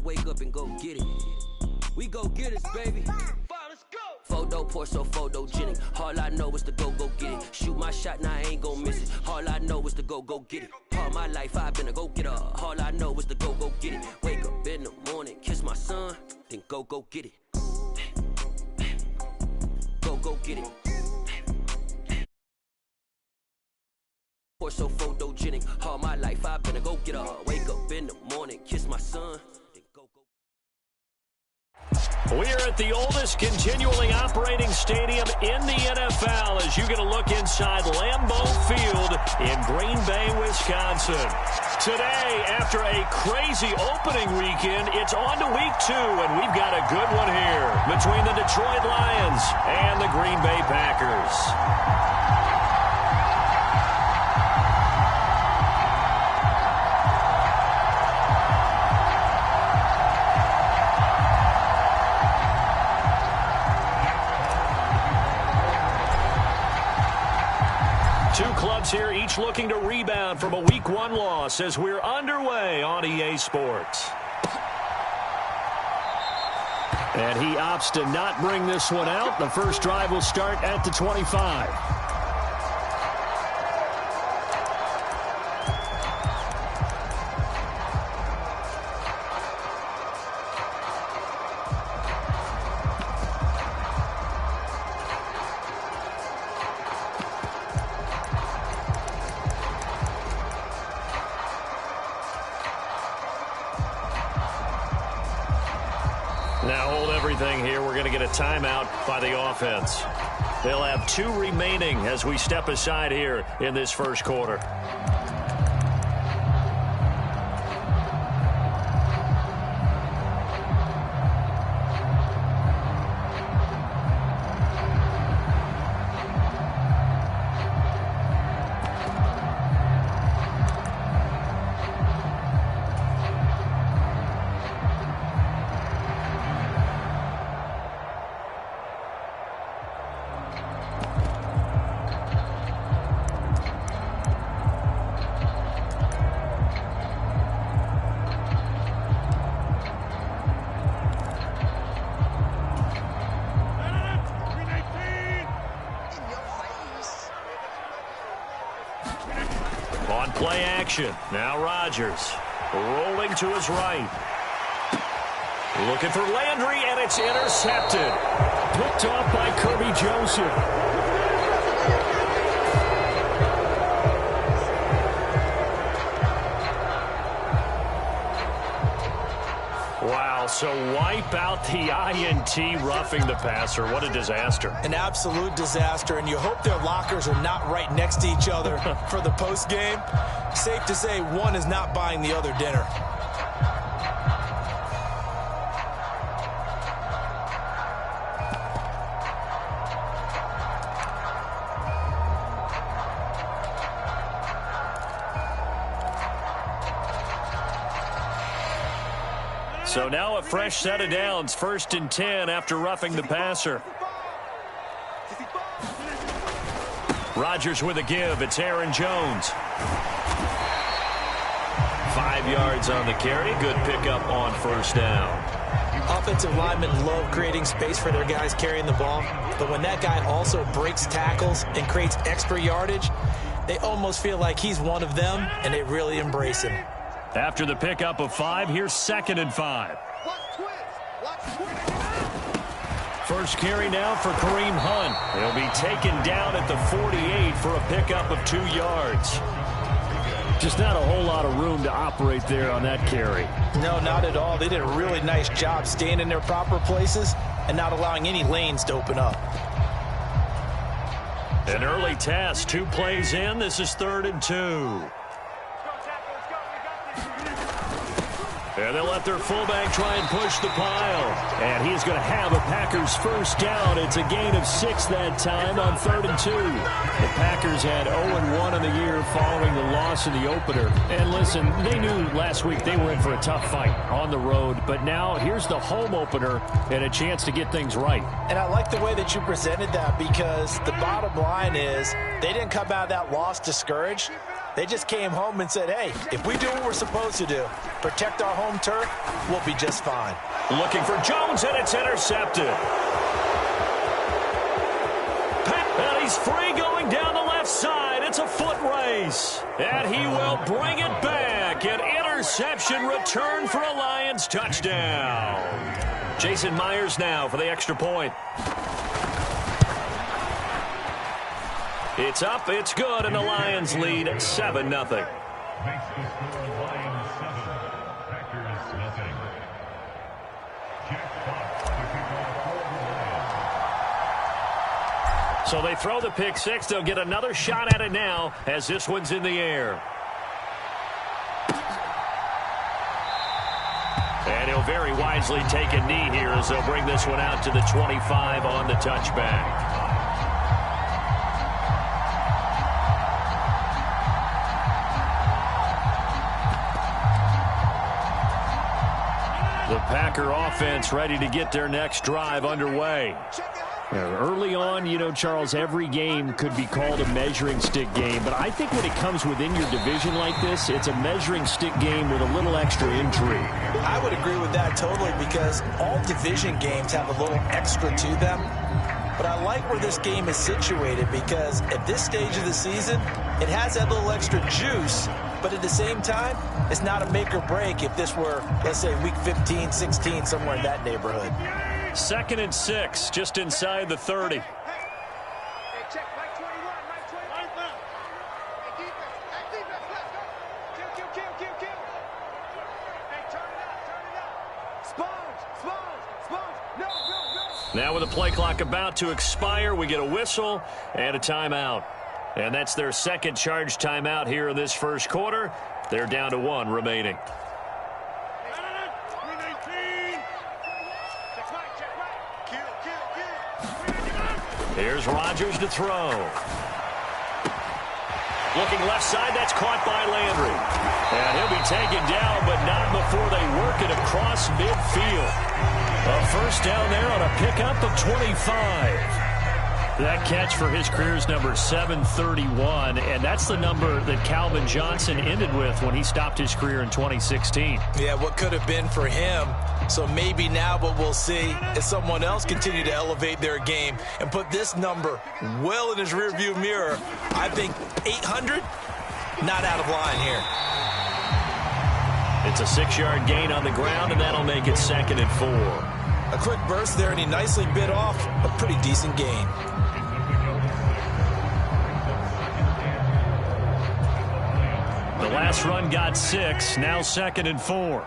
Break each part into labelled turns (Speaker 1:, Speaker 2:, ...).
Speaker 1: wake up and go get it. We go get it, baby. Let's go. Photo poor, so photogenic. All I know is to go get it. Shoot my shot, now I ain't gon' miss it. All I know is to go get it. All my life I've been a go-getter. All I know is to go get it. Wake up in the morning, kiss my son, then go get it. Go get it. Poor, so photogenic. All my life I've been a go-getter. Wake up in the morning, kiss my son.
Speaker 2: We are at the oldest continually operating stadium in the NFL as you get a look inside Lambeau Field in Green Bay, Wisconsin. Today, after a crazy opening weekend, it's on to week 2, and we've got a good one here between the Detroit Lions and the Green Bay Packers. Two clubs here, each looking to rebound from a Week 1 loss as we're underway on EA Sports. And he opts to not bring this one out. The first drive will start at the 25. Now hold everything here. We're going to get a timeout by the offense. They'll have 2 remaining as we step aside here in this first quarter. On play action, now Rodgers rolling to his right. Looking for Landry, and it's intercepted. Picked off by Kirby Joseph. Wow, so wipe out the INT, roughing the passer. What a disaster.
Speaker 3: An absolute disaster, and you hope their lockers are not right next to each other for the postgame. Safe to say one is not buying the other dinner.
Speaker 2: So now a fresh set of downs, 1st and 10 after roughing the passer. Rodgers with a give. It's Aaron Jones. 5 yards on the carry. Good pickup on 1st down.
Speaker 3: Offensive linemen love creating space for their guys carrying the ball, but when that guy also breaks tackles and creates extra yardage, they almost feel like he's one of them, and they really embrace him.
Speaker 2: After the pickup of 5, here's 2nd and 5. First carry now for Kareem Hunt. He'll be taken down at the 48 for a pickup of 2 yards. Just not a whole lot of room to operate there on that carry.
Speaker 3: No, not at all. They did a really nice job staying in their proper places and not allowing any lanes to open up.
Speaker 2: An early test, 2 plays in. This is 3rd and 2. And they'll let their fullback try and push the pile. And he's going to have a Packers first down. It's a gain of 6 that time on 3rd and 2. The Packers had 0-1 in the year following the loss in the opener. And listen, they knew last week they were in for a tough fight on the road. But now here's the home opener and a chance to get things right.
Speaker 3: And I like the way that you presented that, because the bottom line is they didn't come out of that loss discouraged. They just came home and said, hey, if we do what we're supposed to do, protect our home turf, we'll be just fine.
Speaker 2: Looking for Jones, and it's intercepted. And he's free going down the left side. It's a foot race. And he will bring it back. An interception return for a Lions touchdown. Jason Myers now for the extra point. It's up, it's good, and the Lions lead 7-0. So they throw the pick six. They'll get another shot at it now as this one's in the air. And he'll very wisely take a knee here as they'll bring this one out to the 25 on the touchback. The Packer offense ready to get their next drive underway. Early on, you know, Charles, every game could be called a measuring stick game. But I think when it comes within your division like this, it's a measuring stick game with a little extra intrigue.
Speaker 3: I would agree with that totally because all division games have a little extra to them. But I like where this game is situated because at this stage of the season, it has that little extra juice. But at the same time, it's not a make or break if this were, let's say, week 15, 16, somewhere in that neighborhood.
Speaker 2: 2nd and 6, just inside the 30. Now with the play clock about to expire, we get a whistle and a timeout. And that's their second charge timeout here in this first quarter. They're down to 1 remaining. Here's Rodgers to throw. Looking left side, that's caught by Landry. And he'll be taken down, but not before they work it across midfield. A first down there on a pickup of 25. That catch for his career is number 731, and that's the number that Calvin Johnson ended with when he stopped his career in 2016.
Speaker 3: Yeah, what could have been for him. So maybe now what we'll see is someone else continue to elevate their game and put this number well in his rearview mirror. I think 800, not out of line here.
Speaker 2: It's a 6-yard gain on the ground, and that'll make it 2nd and 4.
Speaker 3: A quick burst there, and he nicely bit off a pretty decent gain.
Speaker 2: The last run got 6, now 2nd and 4.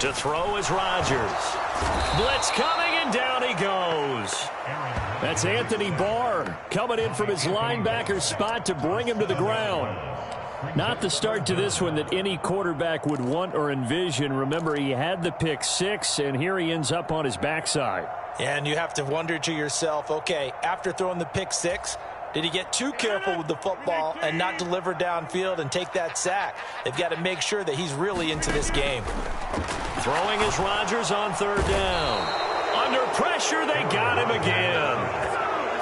Speaker 2: To throw is Rodgers. Blitz coming, and down he goes. That's Anthony Barr coming in from his linebacker spot to bring him to the ground. Not the start to this one that any quarterback would want or envision. Remember, he had the pick 6, and here he ends up on his backside.
Speaker 3: And you have to wonder to yourself, okay, after throwing the pick 6, did he get too careful with the football and not deliver downfield and take that sack? They've got to make sure that he's really into this game.
Speaker 2: Throwing is Rodgers on 3rd down. Under pressure, they got him again.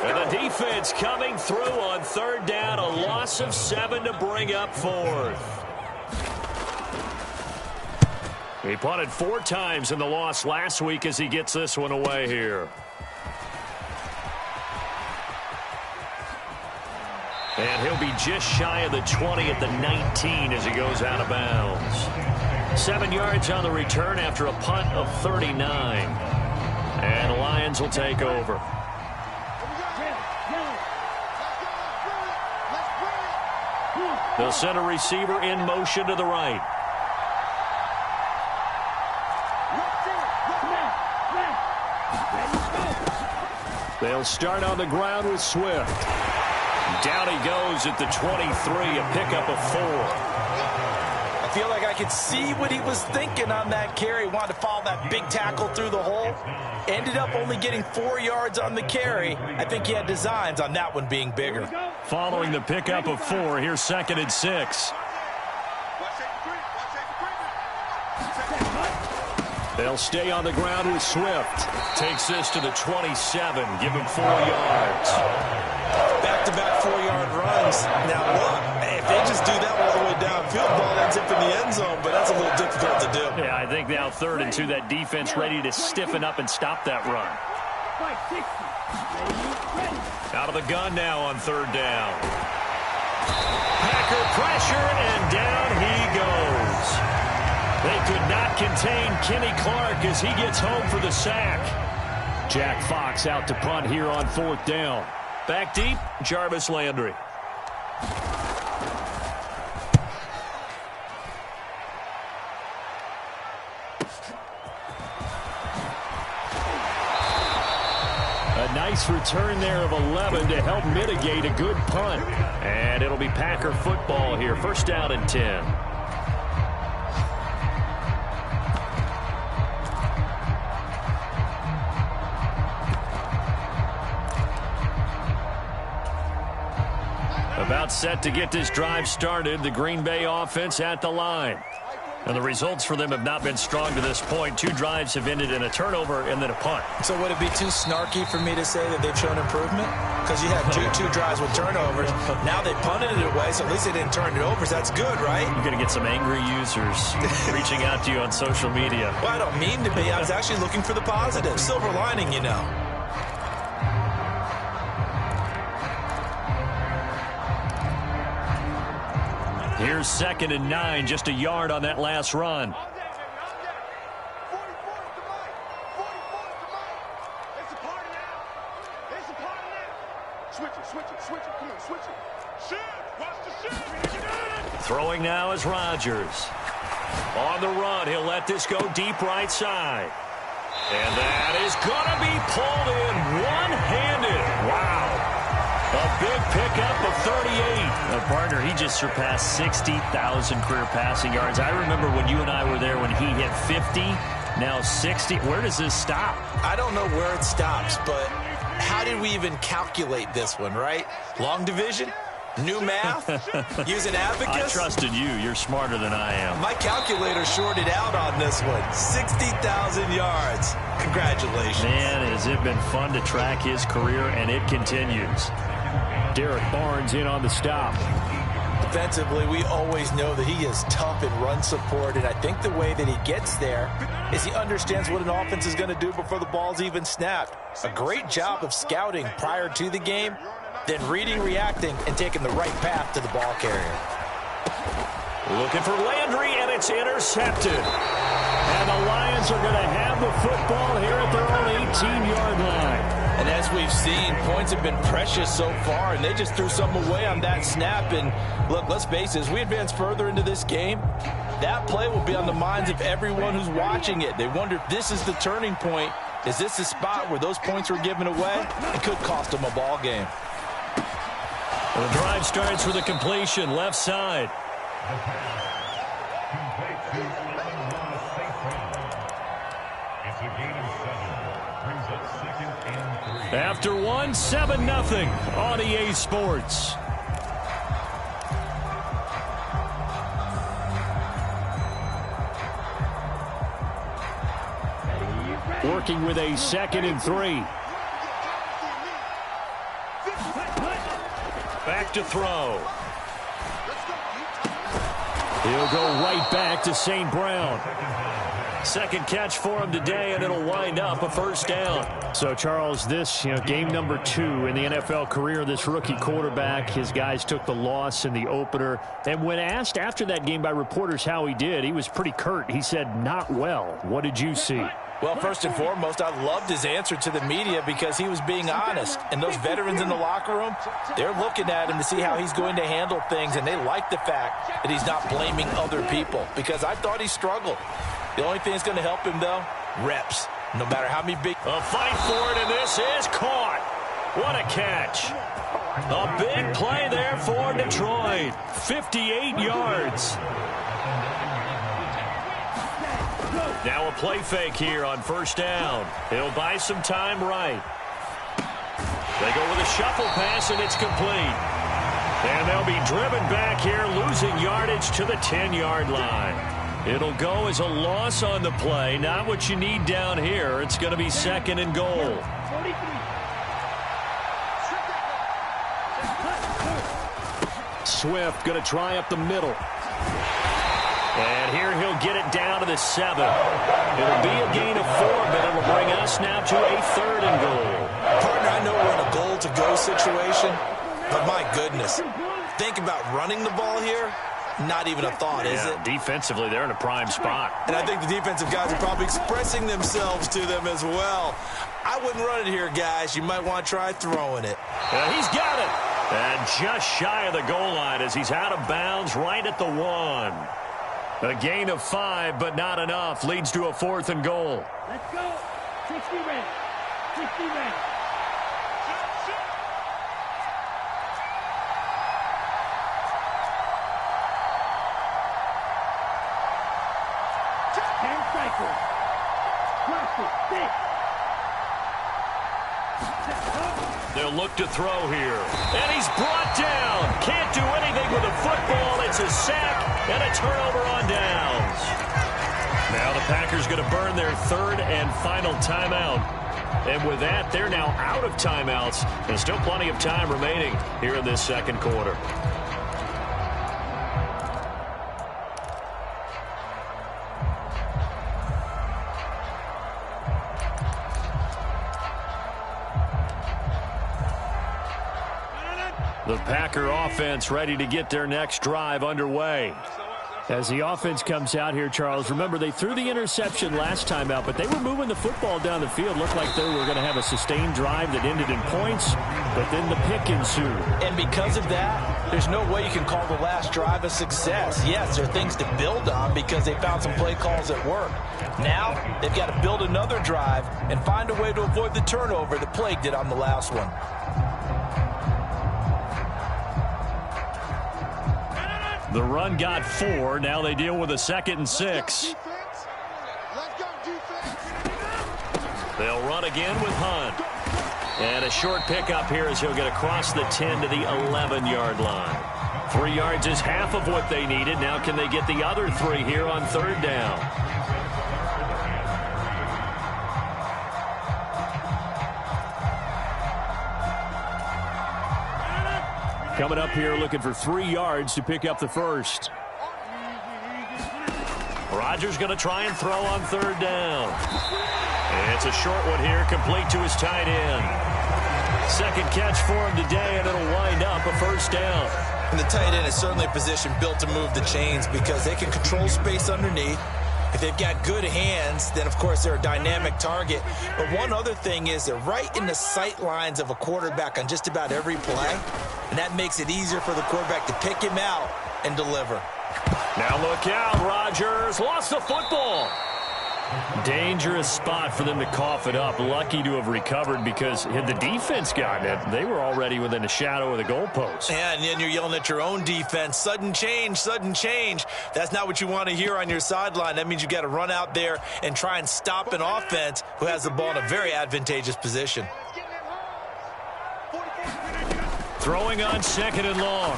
Speaker 2: And the defense coming through on 3rd down, a loss of 7 to bring up 4th. He punted 4 times in the loss last week as he gets this one away here. And he'll be just shy of the 20 at the 19 as he goes out of bounds. 7 yards on the return after a punt of 39. And the Lions will take over. They'll send a receiver in motion to the right. They'll start on the ground with Swift. Down he goes at the 23, a pickup of 4.
Speaker 3: I feel like I could see what he was thinking on that carry. Wanted to follow that big tackle through the hole. Ended up only getting 4 yards on the carry. I think he had designs on that one being bigger.
Speaker 2: Following the pickup of 4, here's 2nd and 6. They'll stay on the ground with Swift. Takes this to the 27. Give him 4 yards.
Speaker 3: Back back-to-back 4-yard runs. Now, look, if they just do that all the way downfield, ball ends up in the end zone, but that's a little difficult to do.
Speaker 2: Yeah, I think now 3rd and 2, that defense ready to stiffen up and stop that run. Out of the gun now on 3rd down. Packer pressure, and down he goes. They could not contain Kenny Clark as he gets home for the sack. Jack Fox out to punt here on 4th down. Back deep, Jarvis Landry. A nice return there of 11 to help mitigate a good punt. And it'll be Packer football here. 1st down and 10. About set to get this drive started. The Green Bay offense at the line. And the results for them have not been strong to this point. 2 drives have ended in a turnover and then a punt.
Speaker 3: So would it be too snarky for me to say that they've shown improvement? Because you had two drives with turnovers. Now they punted it away, so at least they didn't turn it over. So that's good, right?
Speaker 2: You're going to get some angry users reaching out to you on social media.
Speaker 3: Well, I don't mean to be. I was actually looking for the positive. Silver lining, you know.
Speaker 2: Here's 2nd and 9, just a yard on that last run. Throwing now is Rodgers. On the run, he'll let this go deep right side. And that is going to be pulled in one-handed. Wow. A big pickup of 38. Partner, he just surpassed 60,000 career passing yards. I remember when you and I were there when he hit 50, now 60. Where does this stop?
Speaker 3: I don't know where it stops, but how did we even calculate this one, right? Long division? New math? Using abacus?
Speaker 2: I trusted you. You're smarter than I am.
Speaker 3: My calculator shorted out on this one. 60,000 yards. Congratulations.
Speaker 2: Man, has it been fun to track his career, and it continues. Derek Barnes in on the stop.
Speaker 3: Defensively, we always know that he is tough in run support, and I think the way that he gets there is he understands what an offense is going to do before the ball's even snapped. A great job of scouting prior to the game, then reading, reacting, and taking the right path to the ball carrier.
Speaker 2: Looking for Landry, and it's intercepted. And the Lions are going to have the football here at their own 18-yard line.
Speaker 3: And as we've seen, points have been precious so far, and they just threw some away on that snap. And look, let's face it, as we advance further into this game, that play will be on the minds of everyone who's watching it. They wonder if this is the turning point. Is this the spot where those points were given away? It could cost them a ball game.
Speaker 2: The drive starts with a completion, left side. After 1, 7-0 on EA Sports. Working with a 2nd and 3. Back to throw. He'll go right back to St. Brown. Second catch for him today, and it'll wind up a 1st down. So, Charles, this, game number 2 in the NFL career, this rookie quarterback, his guys took the loss in the opener. And when asked after that game by reporters how he did, he was pretty curt. He said, not well. What did you see?
Speaker 3: Well, first and foremost, I loved his answer to the media because he was being honest. And those veterans in the locker room, they're looking at him to see how he's going to handle things, and they like the fact that he's not blaming other people because I thought he struggled. The only thing that's going to help him, though, reps. No matter how many big...
Speaker 2: A fight for it, and this is caught. What a catch. A big play there for Detroit. 58 yards. Now a play fake here on 1st down. He'll buy some time right. They go with a shuffle pass, and it's complete. And they'll be driven back here, losing yardage to the 10-yard line. It'll go as a loss on the play. Not what you need down here. It's going to be 2nd and goal. Swift going to try up the middle. And here he'll get it down to the 7. It'll be a gain of 4, but it'll bring us now to a 3rd and goal.
Speaker 3: Partner, I know we're in a goal-to-go situation, but my goodness, think about running the ball here. Not even a thought, is it?
Speaker 2: Defensively, they're in a prime spot.
Speaker 3: And I think the defensive guys are probably expressing themselves to them as well. I wouldn't run it here, guys. You might want to try throwing it.
Speaker 2: He's got it. And just shy of the goal line as he's out of bounds right at the 1. A gain of 5, but not enough. Leads to a 4th and goal.
Speaker 4: Let's go. 60 ready. 60 ready.
Speaker 2: They'll look to throw here. And he's brought down. Can't do anything with a football. It's a sack and a turnover on downs. Now the Packers going to burn their 3rd and final timeout. And with that, they're now out of timeouts. And still plenty of time remaining here in this 2nd quarter. The Packer offense ready to get their next drive underway. As the offense comes out here, Charles, remember they threw the interception last time out, but they were moving the football down the field. Looked like they were going to have a sustained drive that ended in points, but then the pick ensued.
Speaker 3: And because of that, there's no way you can call the last drive a success. Yes, there are things to build on because they found some play calls that work. Now, they've got to build another drive and find a way to avoid the turnover that plagued it on the last one.
Speaker 2: The run got 4. Now they deal with a 2nd and 6. They'll run again with Hunt. And a short pickup here as he'll get across the 10 to the 11-yard line. 3 yards is half of what they needed. Now can they get the other 3 here on 3rd down? Coming up here looking for 3 yards to pick up the 1st. Rodgers going to try and throw on 3rd down. And it's a short one here, complete to his tight end. 2nd catch for him today, and it'll wind up a 1st down.
Speaker 3: And the tight end is certainly a position built to move the chains because they can control space underneath. If they've got good hands, then, of course, they're a dynamic target. But one other thing is they're right in the sight lines of a quarterback on just about every play, and that makes it easier for the quarterback to pick him out and deliver.
Speaker 2: Now look out, Rodgers lost the football. Dangerous spot for them to cough it up. Lucky to have recovered because had the defense gotten it, they were already within a shadow of the goalpost.
Speaker 3: Yeah, and then you're yelling at your own defense. Sudden change, sudden change. That's not what you want to hear on your sideline. That means you got to run out there and try and stop an offense who has the ball in a very advantageous position.
Speaker 2: Throwing on 2nd and long.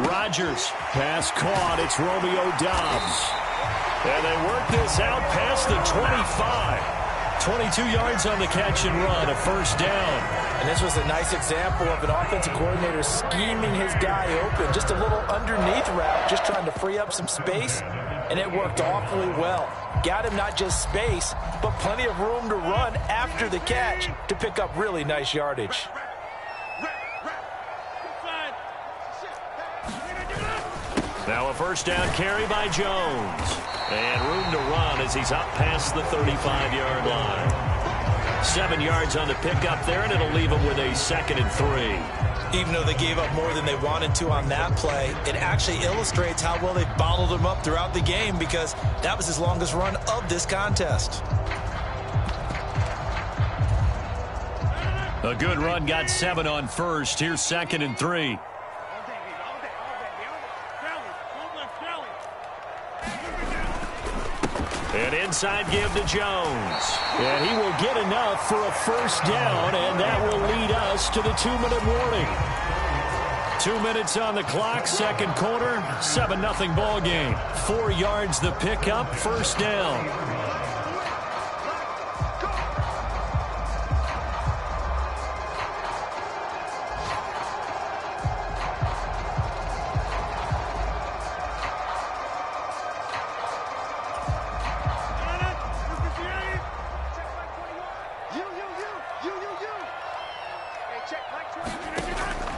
Speaker 2: Rodgers, pass caught. It's Romeo Doubs. And they work this out past the 25. 22 yards on the catch and run, a 1st down.
Speaker 3: And this was a nice example of an offensive coordinator scheming his guy open. Just a little underneath route, just trying to free up some space, and it worked awfully well. Got him not just space, but plenty of room to run after the catch to pick up really nice yardage.
Speaker 2: Now a 1st down carry by Jones. And room to run as he's up past the 35-yard line. 7 yards on the pickup there, and it'll leave him with a 2nd and 3.
Speaker 3: Even though they gave up more than they wanted to on that play, it actually illustrates how well they bottled him up throughout the game because that was his longest run of this contest.
Speaker 2: A good run, got 7 on 1st. Here's 2nd and 3. An inside give to Jones. And he will get enough for a 1st down, and that will lead us to the 2-minute warning. 2 minutes on the clock, 2nd quarter, 7-0 ball game. 4 yards the pickup, 1st down.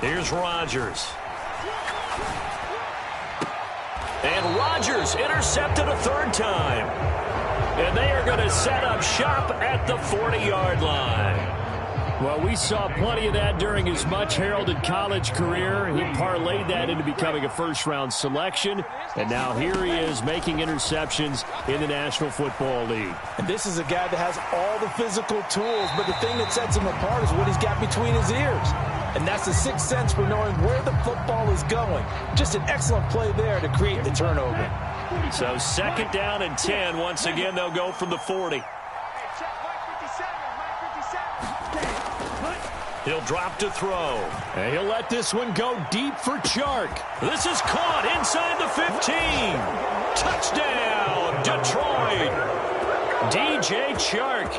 Speaker 2: Here's Rodgers. And Rodgers intercepted a third time. And they are going to set up shop at the 40-yard line. Well, we saw plenty of that during his much-heralded college career. He parlayed that into becoming a first-round selection. And now here he is making interceptions in the National Football League.
Speaker 3: And this is a guy that has all the physical tools, but the thing that sets him apart is what he's got between his ears. And that's the sixth sense for knowing where the football is going. Just an excellent play there to create the turnover.
Speaker 2: So 2nd down and 10. Once again, they'll go from the 40. He'll drop to throw. And he'll let this one go deep for Chark. This is caught inside the 15. Touchdown, Detroit. DJ Chark,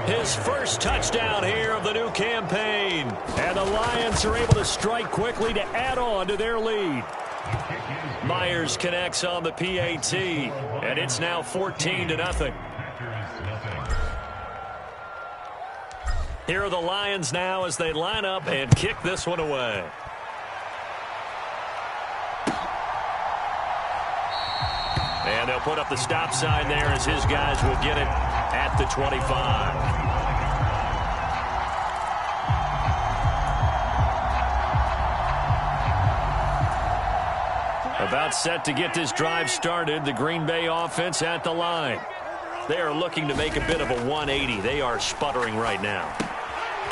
Speaker 2: his first touchdown here of the new campaign. And the Lions are able to strike quickly to add on to their lead. Myers connects on the PAT, and it's now 14-0. Here are the Lions now as they line up and kick this one away. And they'll put up the stop sign there as his guys will get it at the 25. About set to get this drive started, the Green Bay offense at the line. They are looking to make a bit of a 180. They are sputtering right now.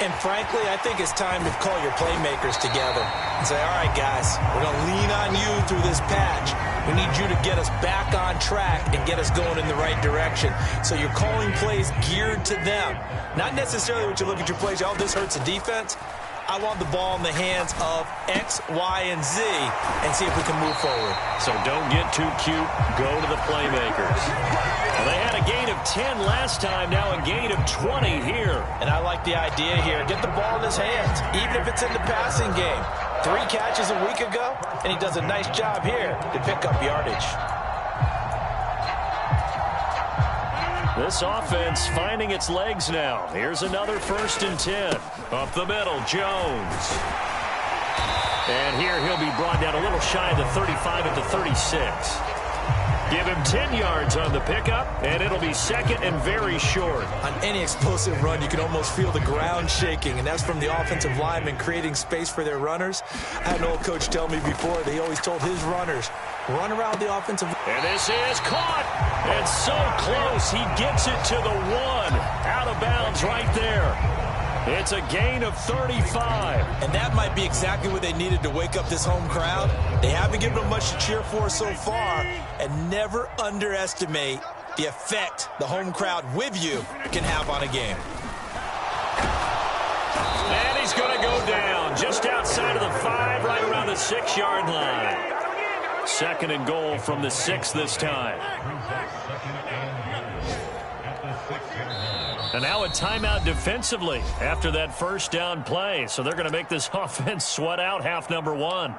Speaker 3: And frankly, I think it's time to call your playmakers together and say, all right, guys, we're going to lean on you through this patch. We need you to get us back on track and get us going in the right direction. So you're calling plays geared to them. Not necessarily what you look at your plays, oh, this hurts the defense. I want the ball in the hands of X, Y, and Z and see if we can move forward.
Speaker 2: So don't get too cute. Go to the playmakers. Well, they had a gain of 10 last time, now a gain of 20 here.
Speaker 3: And I like the idea here. Get the ball in his hands, even if it's in the passing game. 3 catches a week ago, and he does a nice job here to pick up yardage.
Speaker 2: This offense finding its legs now. Here's another 1st and 10. Up the middle, Jones. And here he'll be brought down a little shy of the 35 at the 36. Give him 10 yards on the pickup, and it'll be 2nd and very short.
Speaker 3: On any explosive run, you can almost feel the ground shaking, and that's from the offensive linemen creating space for their runners. I had an old coach tell me before, they always told his runners, run around the offensive.
Speaker 2: And this is caught. And so close. He gets it to the 1. Out of bounds right there. It's a gain of 35.
Speaker 3: And that might be exactly what they needed to wake up this home crowd. They haven't given them much to cheer for so far. And never underestimate the effect the home crowd with you can have on a game.
Speaker 2: And he's going to go down just outside of the 5, right around the 6-yard line. 2nd and goal from the 6 this time. And now a timeout defensively after that 1st down play. So they're going to make this offense sweat out half number 1.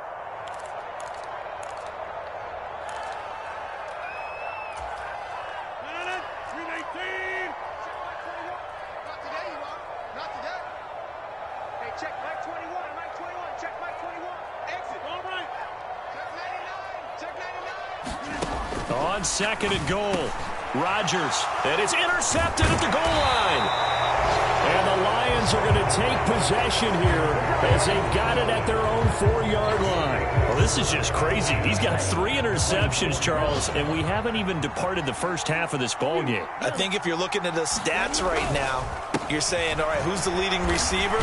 Speaker 2: On 2nd and goal, Rodgers, and it's intercepted at the goal line. And the Lions are going to take possession here as they've got it at their own 4-yard line. Well, this is just crazy. He's got 3 interceptions, Charles, and we haven't even departed the first half of this ball game.
Speaker 3: I think if you're looking at the stats right now, you're saying, all right, who's the leading receiver?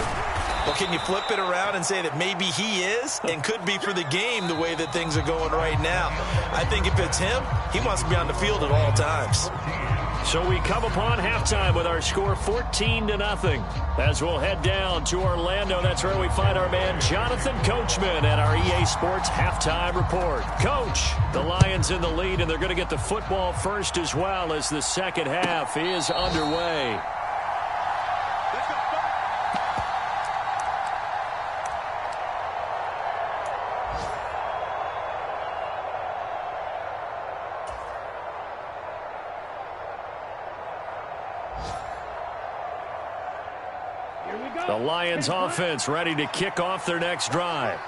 Speaker 3: Well, can you flip it around and say that maybe he is and could be for the game the way that things are going right now? I think if it's him, he wants to be on the field at all times.
Speaker 2: So we come upon halftime with our score 14-0 as we'll head down to Orlando. That's where we find our man Jonathan Coachman at our EA Sports Halftime Report. Coach, the Lions in the lead, and they're going to get the football first as well as the second half is underway. The Lions offense ready to kick off their next drive.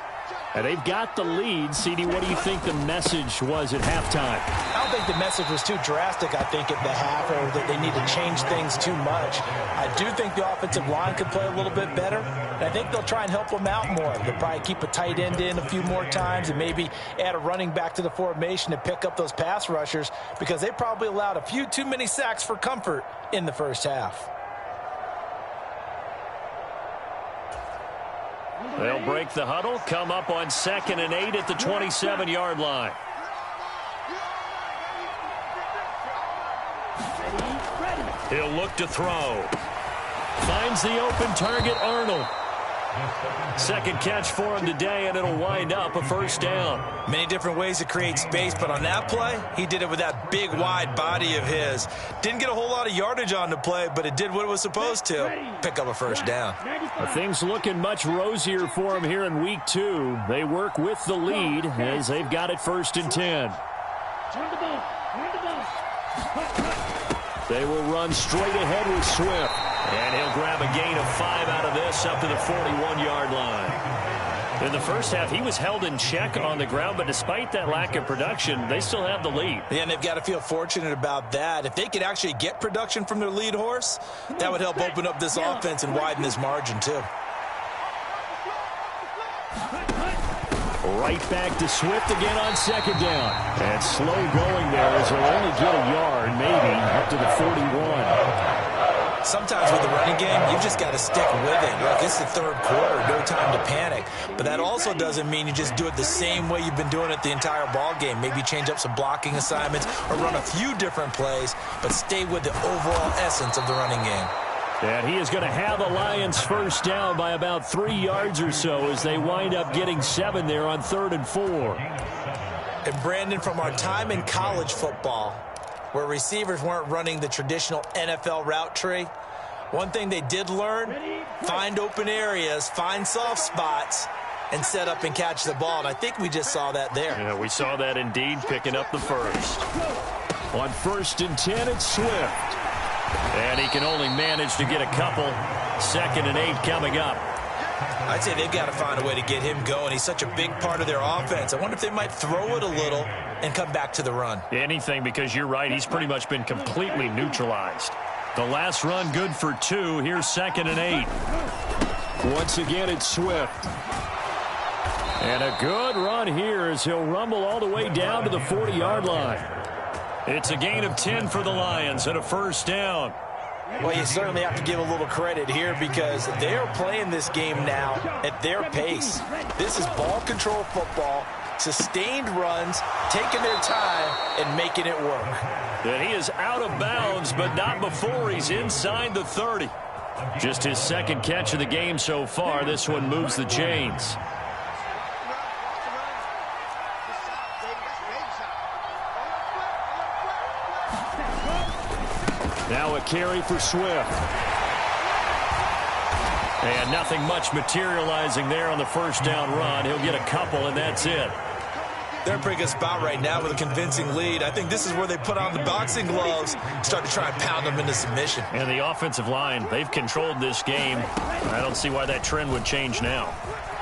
Speaker 2: And they've got the lead. CD, what do you think the message was at halftime?
Speaker 3: I don't think the message was too drastic, I think, at the half, or that they need to change things too much. I do think the offensive line could play a little bit better, and I think they'll try and help them out more. They'll probably keep a tight end in a few more times and maybe add a running back to the formation to pick up those pass rushers, because they probably allowed a few too many sacks for comfort in the first half.
Speaker 2: They'll break the huddle, come up on 2nd and 8 at the 27-yard line. He'll look to throw. Finds the open target, Arnold. Second catch for him today, and it'll wind up a first down.
Speaker 3: Many different ways to create space, but on that play, he did it with that big, wide body of his. Didn't get a whole lot of yardage on the play, but it did what it was supposed to. Pick up a first down.
Speaker 2: Things looking much rosier for him here in week 2. They work with the lead as they've got it 1st and 10. They will run straight ahead with Swift. And he'll grab a gain of 5 out of this up to the 41-yard line. In the first half, he was held in check on the ground, but despite that lack of production, they still have the lead.
Speaker 3: Yeah, and they've got to feel fortunate about that. If they could actually get production from their lead horse, that would help open up this offense and widen this margin, too.
Speaker 2: Right back to Swift again on 2nd down. And slow going there as he'll only get a yard, maybe, up to the 41.
Speaker 3: Sometimes with the running game, you've just got to stick with it. Look, it's the 3rd quarter, no time to panic. But that also doesn't mean you just do it the same way you've been doing it the entire ball game. Maybe change up some blocking assignments or run a few different plays, but stay with the overall essence of the running game.
Speaker 2: And he is going to have the Lions first down by about 3 yards or so as they wind up getting 7 there on 3rd and 4.
Speaker 3: And Brandon, from our time in college football, where receivers weren't running the traditional NFL route tree, one thing they did learn, find open areas, find soft spots, and set up and catch the ball. And I think we just saw that there.
Speaker 2: Yeah, we saw that indeed, picking up the first. On 1st and 10, it's Swift. And he can only manage to get a couple. 2nd and 8 coming up.
Speaker 3: I'd say they've got to find a way to get him going. He's such a big part of their offense. I wonder if they might throw it a little and come back to the run.
Speaker 2: Anything, because you're right. He's pretty much been completely neutralized. The last run good for 2. Here's 2nd and 8. Once again, it's Swift. And a good run here as he'll rumble all the way down to the 40-yard line. It's a gain of 10 for the Lions and a first down.
Speaker 3: Well, you certainly have to give a little credit here because they are playing this game now at their pace. This is ball control football, sustained runs, taking their time, and making it work.
Speaker 2: And he is out of bounds, but not before he's inside the 30. Just his 2nd catch of the game so far. This one moves the chains. Now a carry for Swift. And nothing much materializing there on the first down run. He'll get a couple, and that's it.
Speaker 3: They're in a pretty good spot right now with a convincing lead. I think this is where they put on the boxing gloves, start to try and pound them into submission.
Speaker 2: And the offensive line, they've controlled this game. I don't see why that trend would change now.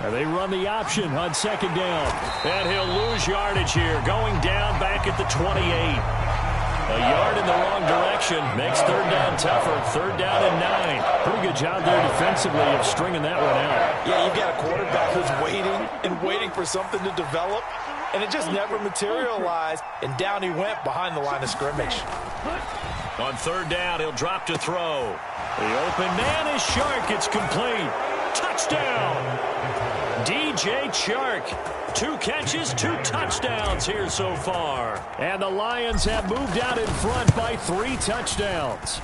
Speaker 2: They run the option on 2nd down. And he'll lose yardage here, going down back at the 28. A yard in the wrong direction makes 3rd down tougher. 3rd down and 9. Pretty good job there defensively of stringing that one out.
Speaker 3: Yeah, you've got a quarterback who's waiting and waiting for something to develop, and it just never materialized, and down he went behind the line of scrimmage.
Speaker 2: On 3rd down, he'll drop to throw. The open man is Chark. It's complete. Touchdown! DJ Chark. 2 catches, 2 touchdowns here so far. And the Lions have moved out in front by 3 touchdowns.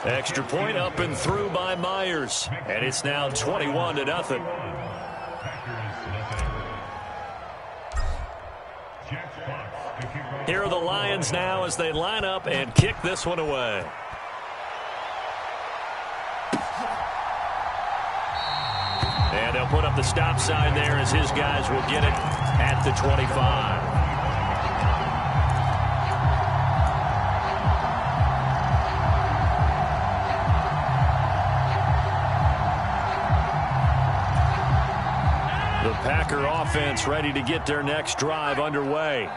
Speaker 2: Extra point up and through by Myers. And it's now 21-0. Here are the Lions now as they line up and kick this one away. And they'll put up the stop sign there as his guys will get it at the 25. offense ready to get their next drive underway.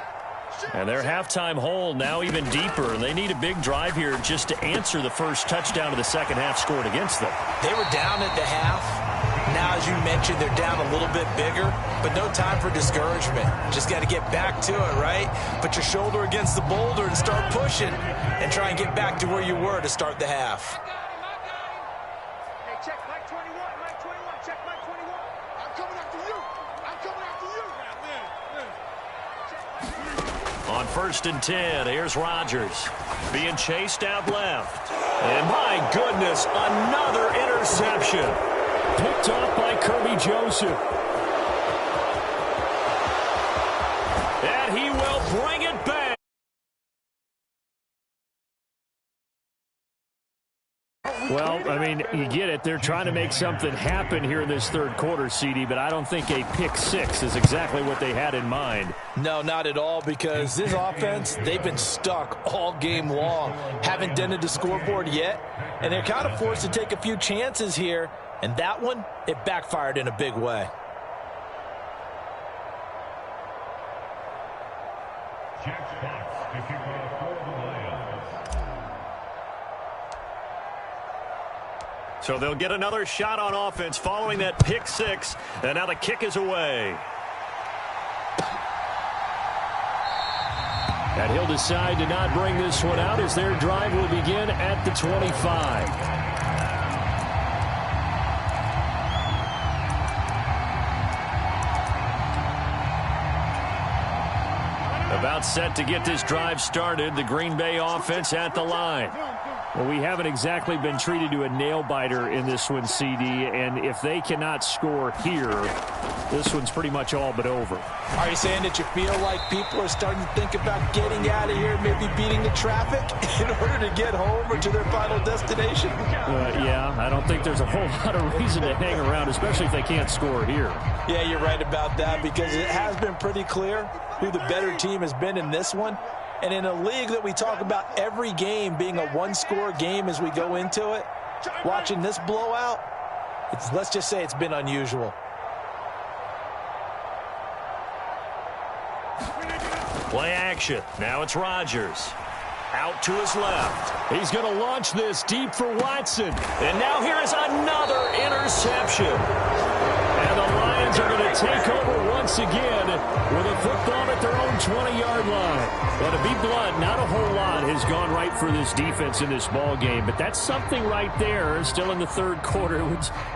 Speaker 2: And their halftime hole now even deeper. They need a big drive here just to answer the first touchdown of the second half scored against them.
Speaker 3: They were down at the half. Now, as you mentioned, they're down a little bit bigger, but no time for discouragement. Just got to get back to it, right? Put your shoulder against the boulder and start pushing and try and get back to where you were to start the half.
Speaker 4: Hey, check Mike 21, Mike 21, check Mike 21. I'm coming after you. I'm coming after you.
Speaker 2: On 1st and 10, here's Rodgers. Being chased out left. And my goodness, another interception. Picked off by Kirby Joseph. And he will bring it back. Well, I mean, you get it. They're trying to make something happen here in this third quarter, CD, but I don't think a pick six is exactly what they had in mind.
Speaker 3: No, not at all, because this offense, they've been stuck all game long. Haven't dented the scoreboard yet, and they're kind of forced to take a few chances here, and that one, it backfired in a big way.
Speaker 2: So they'll get another shot on offense following that pick six, and now the kick is away. And he'll decide to not bring this one out as their drive will begin at the 25. About set to get this drive started, the Green Bay offense at the line. Well, we haven't exactly been treated to a nail-biter in this one, CD, and if they cannot score here, this one's pretty much all but over.
Speaker 3: Are you saying that you feel like people are starting to think about getting out of here, maybe beating the traffic in order to get home or to their final destination?
Speaker 2: Yeah, I don't think there's a whole lot of reason to hang around, especially if they can't score here.
Speaker 3: Yeah, you're right about that, because it has been pretty clear who the better team has been in this one. And in a league that we talk about every game being a one-score game as we go into it, watching this blowout, let's just say it's been unusual.
Speaker 2: Play action. Now it's Rodgers. Out to his left. He's going to launch this deep for Watson. And now here is another interception. And the Lions are going to take over once again with a football at their own 20-yard line. But to be blunt, not a whole lot has gone right for this defense in this ball game. But that's something right there. Still in the third quarter.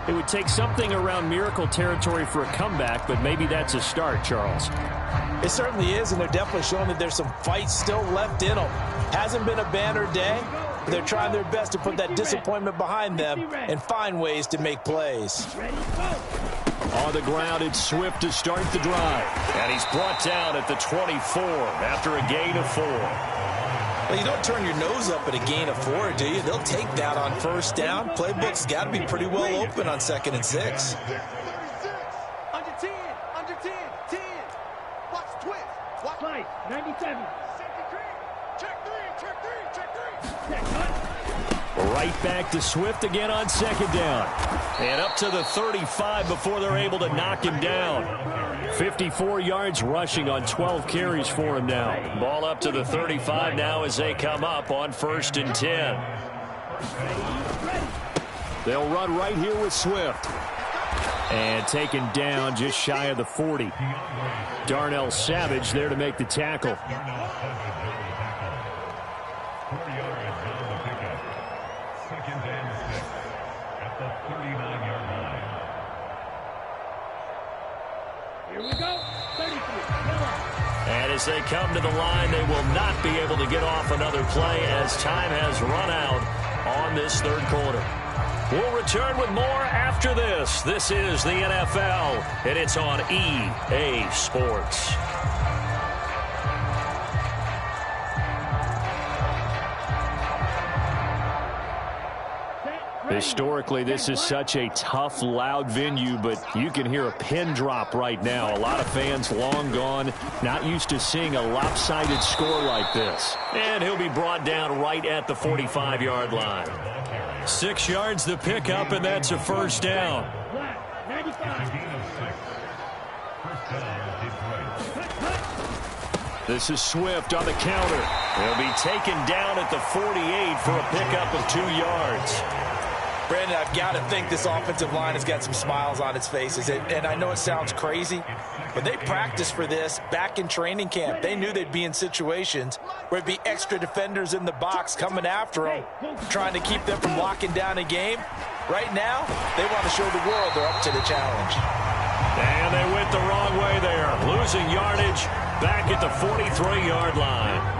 Speaker 2: It would take something around miracle territory for a comeback, but maybe that's a start, Charles.
Speaker 3: It certainly is, and they're definitely showing that there's some fight still left in them. Hasn't been a banner day. They're trying their best to put that disappointment behind them and find ways to make plays.
Speaker 2: On the ground, it's Swift to start the drive. And he's brought down at the 24 after a gain of 4.
Speaker 3: Well, you don't turn your nose up at a gain of 4, do you? They'll take that on first down. Playbook's got to be pretty well open on 2nd and 6.
Speaker 4: Under 10, under 10, 10. Watch Twist. Watch Slice, 97. Check 3, check 3, check 3. Check 3.
Speaker 2: Right back to Swift again on 2nd down. And up to the 35 before they're able to knock him down. 54 yards rushing on 12 carries for him now. Ball up to the 35 now as they come up on 1st and 10. They'll run right here with Swift. And taken down just shy of the 40. Darnell Savage there to make the tackle.
Speaker 4: Here we go. 33.
Speaker 2: And as they come to the line, they will not be able to get off another play as time has run out on this third quarter. We'll return with more after this. This is the NFL, and it's on EA Sports. Historically, this is such a tough, loud venue, but you can hear a pin drop right now. A lot of fans long gone, not used to seeing a lopsided score like this. And he'll be brought down right at the 45-yard line. 6 yards the pickup, and that's a first down.
Speaker 4: 95.
Speaker 2: This is Swift on the counter. He'll be taken down at the 48 for a pickup of 2 yards.
Speaker 3: Brandon, I've got to think this offensive line has got some smiles on its faces. And I know it sounds crazy, but they practiced for this back in training camp. They knew they'd be in situations where it'd be extra defenders in the box coming after them, trying to keep them from locking down a game. Right now, they want to show the world they're up to the challenge.
Speaker 2: And they went the wrong way there, losing yardage back at the 43-yard line.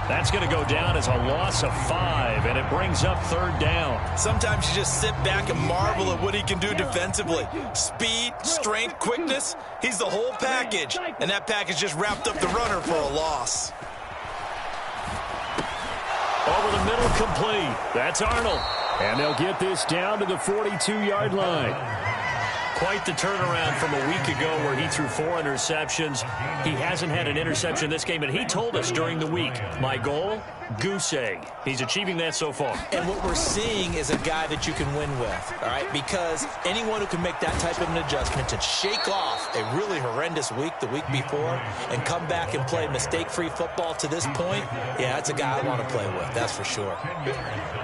Speaker 2: That's going to go down as a loss of 5, and it brings up 3rd down.
Speaker 3: Sometimes you just sit back and marvel at what he can do defensively. Speed, strength, quickness, he's the whole package. And that package just wrapped up the runner for a loss.
Speaker 2: Over the middle, complete. That's Arnold. And they'll get this down to the 42-yard line. Quite the turnaround from a week ago where he threw 4 interceptions. He hasn't had an interception this game, and he told us during the week, my goal, goose egg. He's achieving that so far.
Speaker 3: And what we're seeing is a guy that you can win with, all right? Because anyone who can make that type of an adjustment to shake off a really horrendous week the week before and come back and play mistake-free football to this point, yeah, that's a guy I want to play with, that's for sure.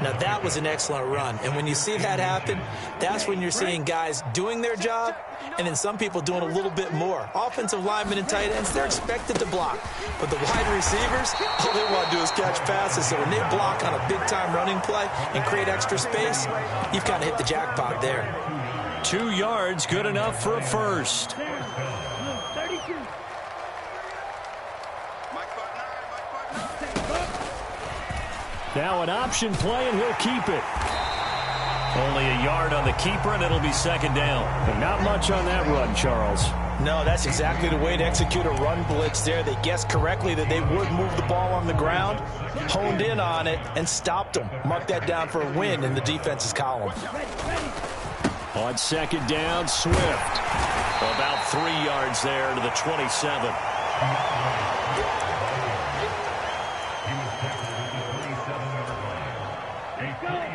Speaker 3: Now, that was an excellent run. And when you see that happen, that's when you're seeing guys doing their job, and then some people doing a little bit more. Offensive linemen and tight ends, they're expected to block. But the wide receivers, all they want to do is catch passes. So when they block on a big-time running play and create extra space, you've kind of hit the jackpot there.
Speaker 2: 2 yards, good enough for a first. Now an option play, and he'll keep it. Only a yard on the keeper, and it'll be 2nd down. But not much on that run, Charles.
Speaker 3: No, that's exactly the way to execute a run blitz there. They guessed correctly that they would move the ball on the ground, honed in on it, and stopped them. Mark that down for a win in the defense's column.
Speaker 2: On 2nd down, Swift. About 3 yards there to the 27.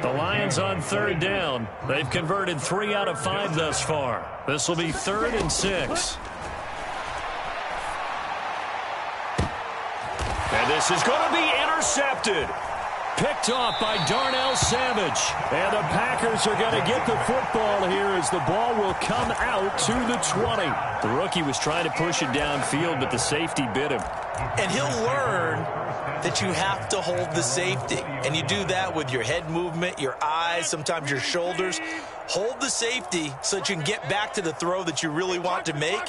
Speaker 2: The Lions on 3rd down. They've converted 3 out of 5 thus far. This will be 3rd and 6. And this is going to be intercepted. Picked off by Darnell Savage. And the Packers are going to get the football here as the ball will come out to the 20. The rookie was trying to push it downfield, but the safety bit him.
Speaker 3: And he'll learn that you have to hold the safety. And you do that with your head movement, your eyes, sometimes your shoulders. Hold the safety so that you can get back to the throw that you really want to make.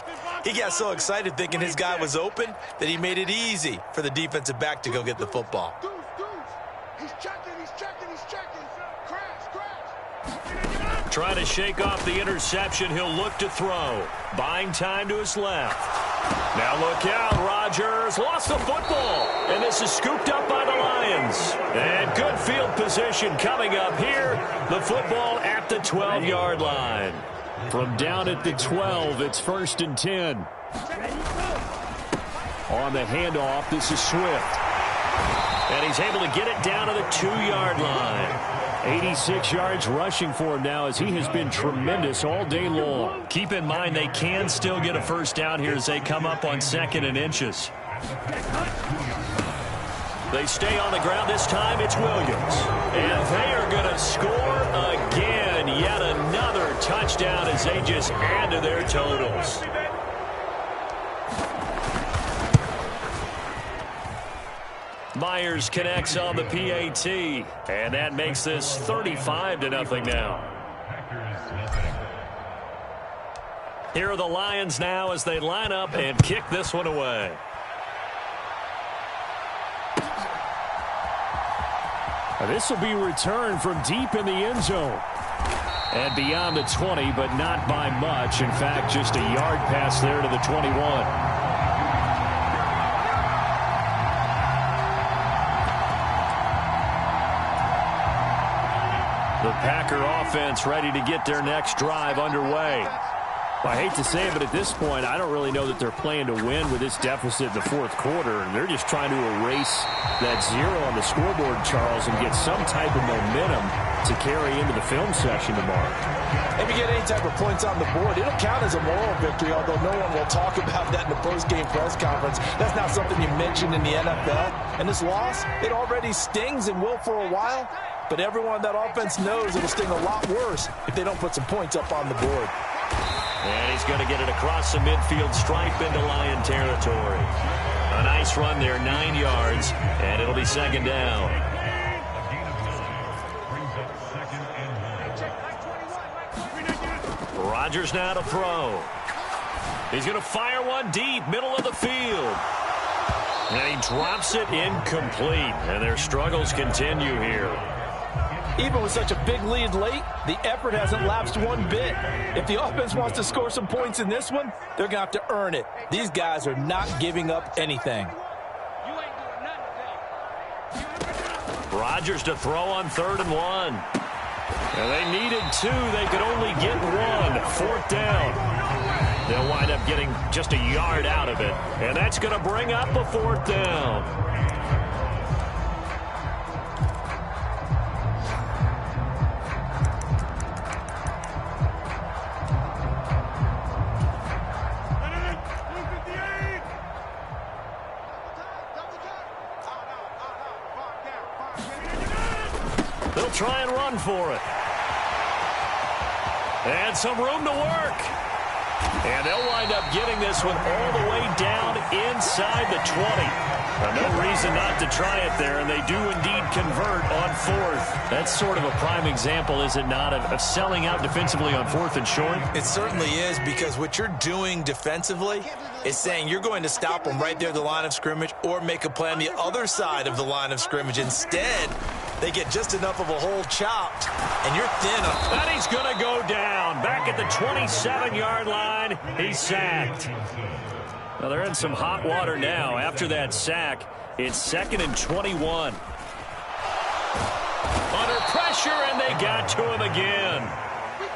Speaker 3: He got so excited thinking his guy was open that he made it easy for the defensive back to go get the football.
Speaker 4: He's checking.
Speaker 2: Trying to shake off the interception. He'll look to throw. Buying time to his left. Now look out. Rodgers lost the football. And this is scooped up by the Lions. And good field position coming up here. The football at the 12-yard line. From down at the 12, it's 1st and 10. On the handoff, this is Swift. And he's able to get it down to the 2-yard line. 86 yards rushing for him now as he has been tremendous all day long. Keep in mind they can still get a 1st down here as they come up on 2nd and inches. They stay on the ground. This time it's Williams. And they are going to score again. Yet another touchdown as they just add to their totals. Myers connects on the PAT, and that makes this 35-0 now. Here are the Lions now as they line up and kick this one away. This will be returned from deep in the end zone. And beyond the 20, but not by much. In fact, just a yard pass there to the 21. The Packer offense ready to get their next drive underway. I hate to say it, but at this point, I don't really know that they're playing to win with this deficit in the fourth quarter. And they're just trying to erase that zero on the scoreboard, Charles, and get some type of momentum to carry into the film session tomorrow.
Speaker 3: If you get any type of points on the board, it'll count as a moral victory, although no one will talk about that in the post-game press conference. That's not something you mentioned in the NFL. And this loss, it already stings and will for a while. But everyone on that offense knows it'll sting a lot worse if they don't put some points up on the board.
Speaker 2: And he's going to get it across the midfield stripe into Lion territory. A nice run there, 9 yards, and it'll be second down. Rodgers now to throw. He's going to fire one deep, middle of the field. And he drops it incomplete, and their struggles continue here.
Speaker 3: Even with such a big lead late, the effort hasn't lapsed one bit. If the offense wants to score some points in this one, they're going to have to earn it. These guys are not giving up anything.
Speaker 2: Rodgers to throw on 3rd and 1. And they needed 2. They could only get 1. 4th down. They'll wind up getting just a yard out of it. And that's going to bring up a 4th down. They'll try and run for it. And some room to work. And they'll wind up getting this one all the way down inside the 20. No reason not to try it there, and they do indeed convert on 4th. That's sort of a prime example, is it not, of selling out defensively on 4th and short?
Speaker 3: It certainly is, because what you're doing defensively is saying you're going to stop them right there at the line of scrimmage or make a play on the other side of the line of scrimmage. Instead, they get just enough of a hole chopped, and you're thin on.
Speaker 2: And he's going to go down. Back at the 27-yard line, he's sacked. Well, they're in some hot water now. After that sack, it's 2nd and 21. Under pressure, and they got to him again.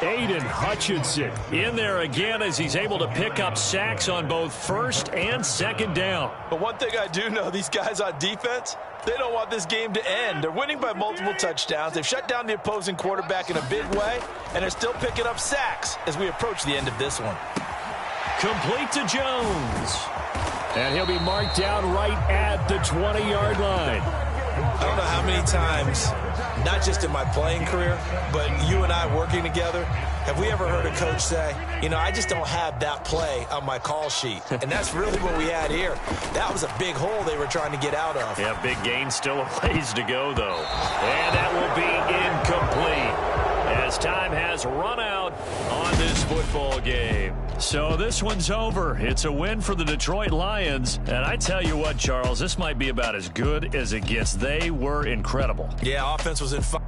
Speaker 2: Aiden Hutchinson in there again as he's able to pick up sacks on both 1st and 2nd down.
Speaker 3: But one thing I do know, these guys on defense, they don't want this game to end. They're winning by multiple touchdowns. They've shut down the opposing quarterback in a big way, and they're still picking up sacks as we approach the end of this one.
Speaker 2: Complete to Jones. And he'll be marked down right at the 20-yard line.
Speaker 3: I don't know how many times, not just in my playing career, but you and I working together, have we ever heard a coach say, you know, I just don't have that play on my call sheet. And that's really what we had here. That was a big hole they were trying to get out of.
Speaker 2: Yeah, big gain, still a ways to go, though. And that will be incomplete as time has run out on this football game. So this one's over. It's a win for the Detroit Lions. And I tell you what, Charles, this might be about as good as it gets. They were incredible.
Speaker 3: Yeah, offense was in fire.